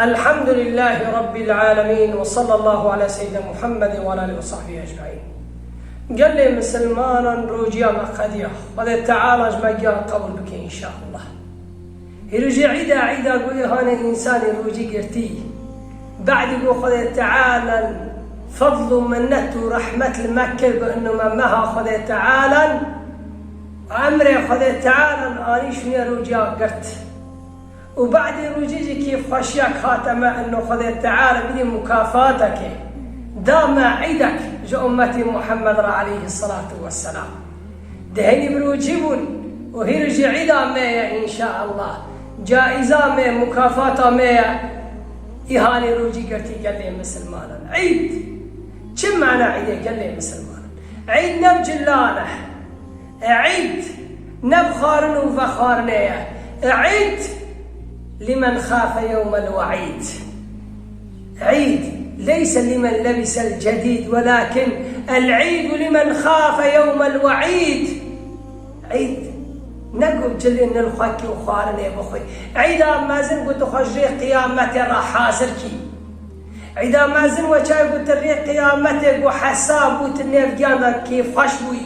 الحمد لله رب العالمين، وصلى الله على سيدنا محمد وعلى آله وصحبه أجمعين. قال لي مسلمانا روجيا مقديا قد تعالى جمجا قبل بك إن شاء الله. يرجع عيدا قولي هانا إنسان روجي قرتي بعد يقول قد تعالى فضل منته ورحمة المكة بأنه مها قد تعالى أمري قد تعالى أني شنو روجيا قرت وبعد روجيجي كيف خشيك خاتمة أنه قد تعالى بدي مكافاتك دام عيدك جو أمتي محمد عليه الصلاة والسلام دهني بروجيبون وهيرجع عيدا مية إن شاء الله جائزة مية مكافاة مية إهاني روجي قرتي قال لي مسلمانا عيد كم معنى عيد؟ قال لي مسلمانا عيد نبجلانه عيد نبخارن وفخارنيه عيد لمن خاف يوم الوعيد عيد ليس لمن لبس الجديد ولكن العيد لمن خاف يوم الوعيد عيد نقول جلين الخاكي وخارن يا بخي عيدا ما زن قلت خجري قيامتي راح حاسركي عيدا ما زن وشاي قلت الري قيامتي وحساب وتنيف جانا كيف خشوي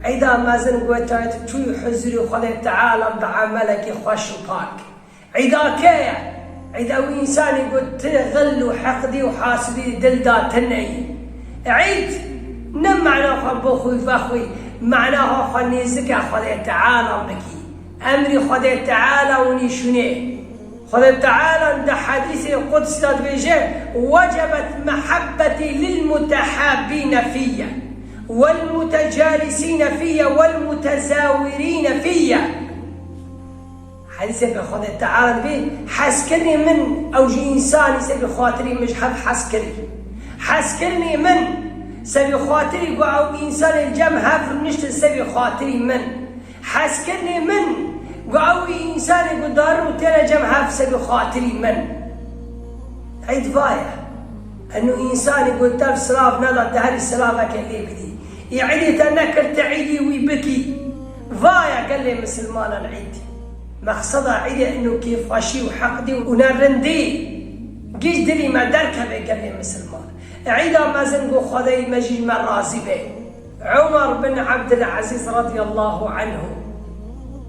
عيدا ما زن قلت توي حزري وخلي تعالى بعملك خش وطاك عيدا كيا عيدا وإنسان يقول غل وحقدي وحاسبي دلدا تنعي عيد نم معناه خبوخي فخوي معناه خلني زكا خذي تعالى بكي أمري خذي تعالى ونشني خذي تعالى عند حديث القدس تدريجه وجبت محبتي للمتحابين فيا والمتجالسين فيا والمتزاورين فيا حديث خذي تعالى بي حسكرني من أوجي إنسان يسبي خاطري مش حسكرني من سبي خاطري أو إنسان الجمع هافر نشت سبي خاطري من حسكرني من أو إنسان يقول دار وتلا جمع هافر سبي خاطري من عيد فايا أنه إنسان يقول تاب سلاف نظر دهر السلافة كاللي بدي يعيدي تنكر تعيدي ويبكي فايا قال لي مسلمان العيد مقصدها عيدي أنه كيف فاشي وحقدي ونرندي جيش دلي ما دركبه قال لي مسلمان عيدا ما زنقو خذي مجيد مرازي به عمر بن عبد العزيز رضي الله عنه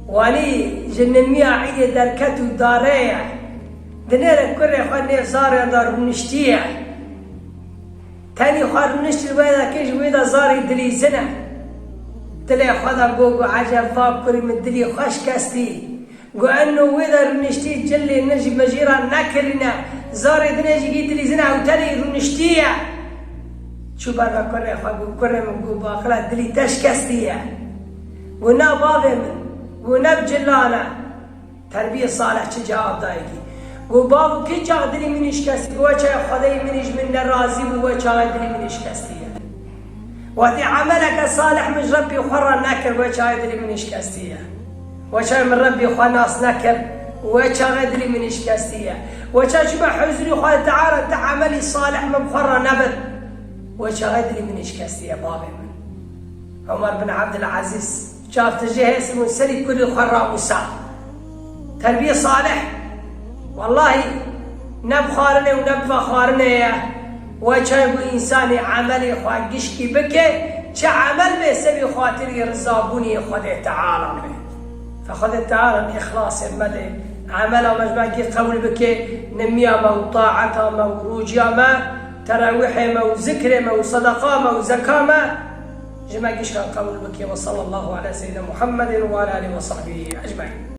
واني جنمية عيدي دركتو دارية دنيا كره خاني زاري دار نشتيه تاني خار نشتي ويدا كيش ويدا زاري دلي زنا دلي خذا قوقو عجب فاب كري من دلي خش كاستي قو انه ويدا نشتي جلي نجي مجيرا نكرنا زاري دنيجي جيت لي زنا وتاني رنشتيه شو برا كره خاقو كره من قو باخلا دلي تشكستيه ونا بابي من ونب جلانا تربية صالح تجاوب دايقي قو بابو كي جاء دلي من اشكستي وچا خدي منيش من الرازي وچا دلي من اشكستيه واتي عملك صالح من ربي وخرا نكر وچا دلي من اشكستيه وچا من ربي خناس نكر وچا غدري من اشكاستيه وچا شبه حزني قال تعالى انت عملي صالح مبخرة نبت وچا غدري من اشكاستيه بابي من عمر بن عبد العزيز شاف تجهز من سري كل خرا وسا تربية صالح والله نبخارني ونبفخارني وچا يقول انساني عملي خواقشكي بكي چا عمل بسبي خاطري رزابوني خده تعالى به فخذ تعالى إخلاص المدى عمله مجمعي قول بك نمية مو طاعة مو روجيا ما تراويح مو ذكر مو صدقاء مو زكاة ما جمعي قول بك وصلى الله على سيدنا محمد وعلى آله وصحبه أجمعين.